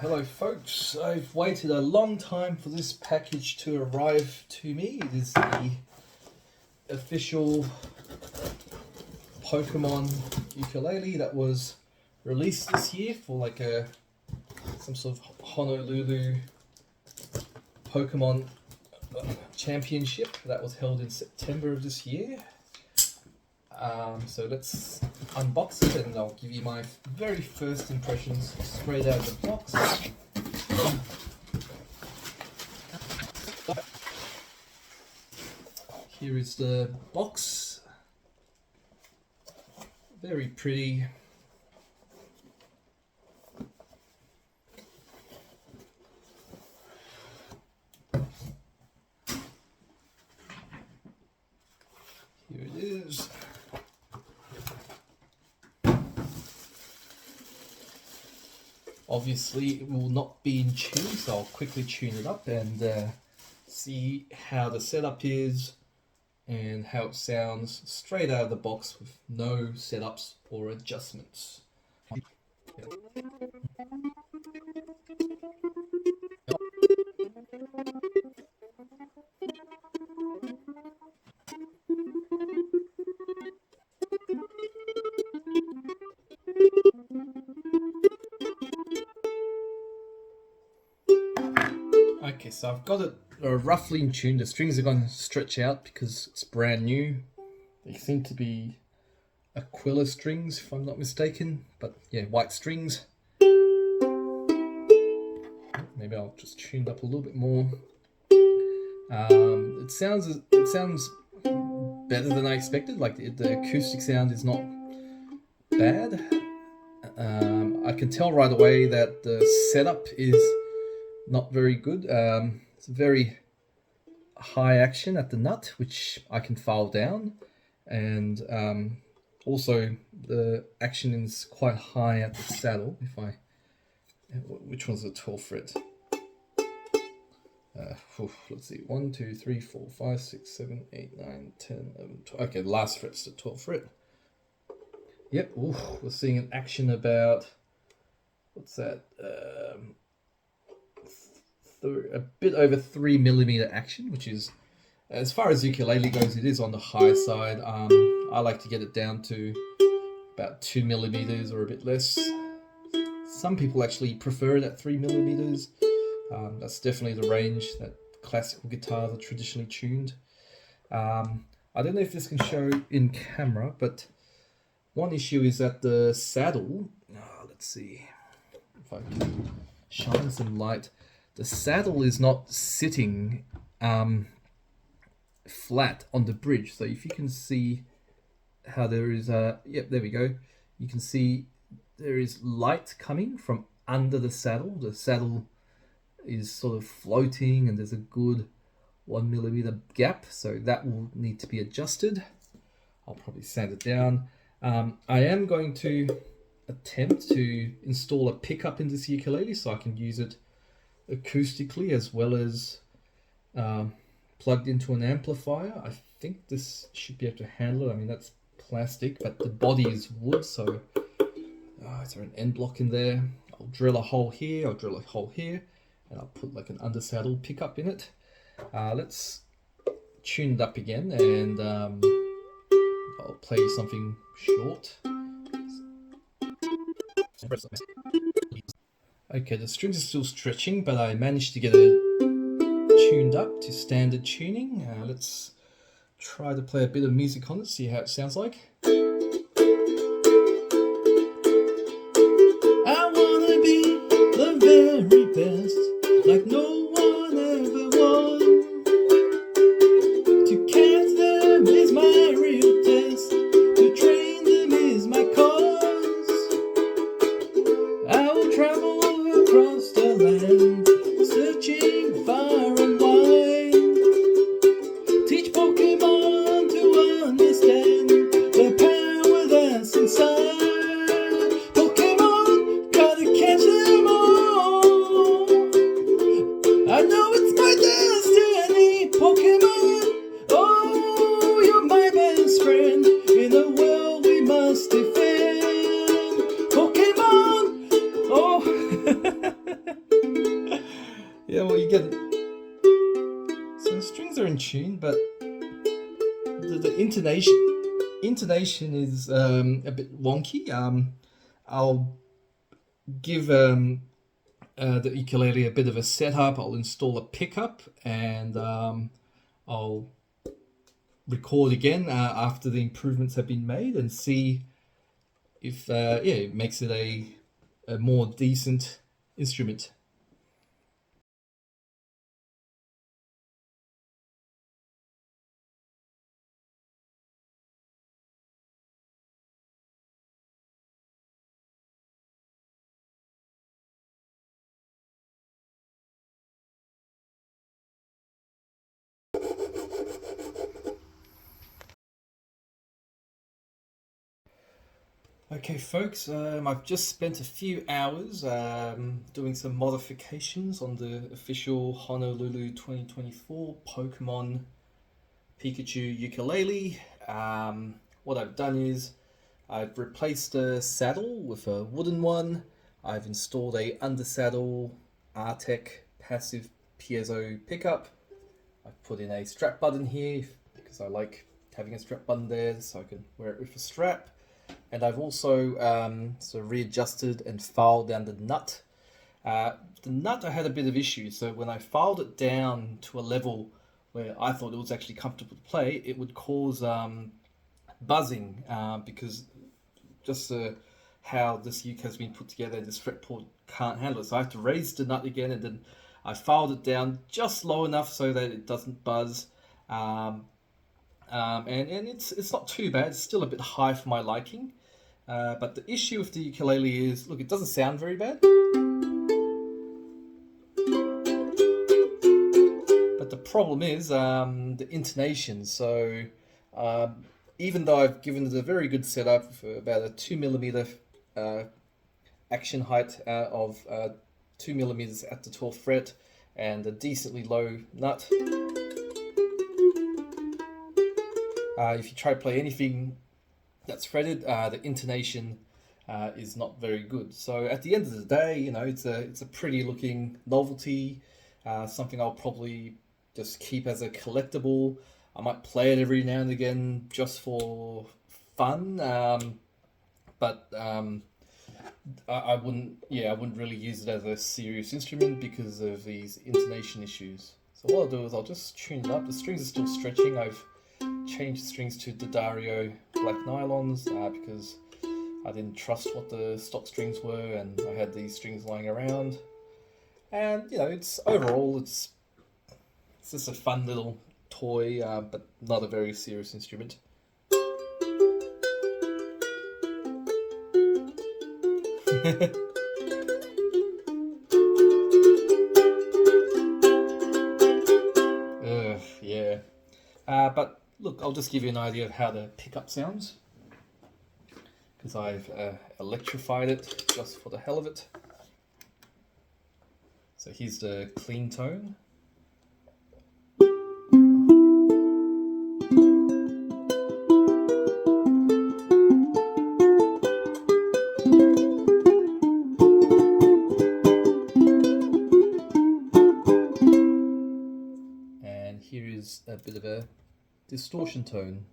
Hello folks, I've waited a long time for this package to arrive to me. It is the official Pokemon ukulele that was released this year for like some sort of Honolulu Pokemon championship that was held in September of this year. So let's unbox it and I'll give you my very first impressions straight out of the box. Here is the box. Very pretty. Here it is. Obviously it will not be in tune, so I'll quickly tune it up and see how the setup is and how it sounds straight out of the box with no setups or adjustments. Okay, so I've got it roughly in tune. The strings are going to stretch out because it's brand new. They seem to be Aquila strings, if I'm not mistaken, but yeah, white strings. Maybe I'll just tune it up a little bit more. It sounds better than I expected. Like the acoustic sound is not bad. I can tell right away that the setup is not very good. It's very high action at the nut, which I can file down, and also the action is quite high at the saddle. Which one's the 12th fret? Let's see, 1, 2, 3, 4, 5, 6, 7, 8, 9, 10, 11, 12. Okay, the last fret's the 12th fret. Yep, we're seeing an action about, what's that? A bit over 3mm action, which is, as far as ukulele goes, it is on the high side. I like to get it down to about 2mm or a bit less. Some people actually prefer it at 3mm. That's definitely the range that classical guitars are traditionally tuned. I don't know if this can show in camera, but one issue is that the saddle, let's see if I can shine some light. The saddle is not sitting flat on the bridge. So if you can see how there is yep, there we go. You can see there is light coming from under the saddle. The saddle is sort of floating and there's a good 1mm gap. So that will need to be adjusted. I'll probably sand it down. I am going to attempt to install a pickup in this ukulele so I can use it acoustically as well as plugged into an amplifier. I think this should be able to handle it. I mean, that's plastic, but the body is wood, so is there an end block in there? I'll drill a hole here, I'll drill a hole here, and I'll put like an undersaddle pickup in it. Let's tune it up again, and I'll play something short. Okay, the strings are still stretching, but I managed to get it tuned up to standard tuning. Let's try to play a bit of music on it, see how it sounds like. I wanna be the very best, like no one ever was. To catch them is my real test, to train them is my cause. I will travel across the land, searching far and wide. Teach Pokemon to understand the Yeah, well, you get. So the strings are in tune, but the intonation is a bit wonky. I'll give the ukulele a bit of a setup. I'll install a pickup and I'll record again after the improvements have been made and see if it makes it a more decent instrument. Okay, folks, I've just spent a few hours doing some modifications on the official Honolulu 2024 Pokemon Pikachu ukulele. What I've done is I've replaced the saddle with a wooden one. I've installed a undersaddle Artec passive piezo pickup. I've put in a strap button here because I like having a strap button there so I can wear it with a strap. And I've also sort of readjusted and filed down the nut. The nut I had a bit of issues, so when I filed it down to a level where I thought it was actually comfortable to play, it would cause buzzing because just how this uke has been put together, this fretboard can't handle it. So I have to raise the nut again, and then I filed it down just low enough so that it doesn't buzz. And it's not too bad. It's still a bit high for my liking. But the issue with the ukulele is, look, it doesn't sound very bad. But the problem is the intonation. So even though I've given it a very good setup for about a 2mm action height of 2mm at the 12th fret and a decently low nut, if you try to play anything that's fretted, the intonation is not very good. So at the end of the day, you know, it's a pretty looking novelty, something I'll probably just keep as a collectible. I might play it every now and again just for fun, but I wouldn't. Yeah, I wouldn't really use it as a serious instrument because of these intonation issues. So what I'll do is I'll just tune it up. The strings are still stretching. I've changed the strings to Daddario black nylons because I didn't trust what the stock strings were, and I had these strings lying around. And you know, it's overall it's just a fun little toy, but not a very serious instrument. Yeah. But look, I'll just give you an idea of how the pickup sounds because I've electrified it just for the hell of it. So here's the clean tone. And here is a bit of a distortion tone.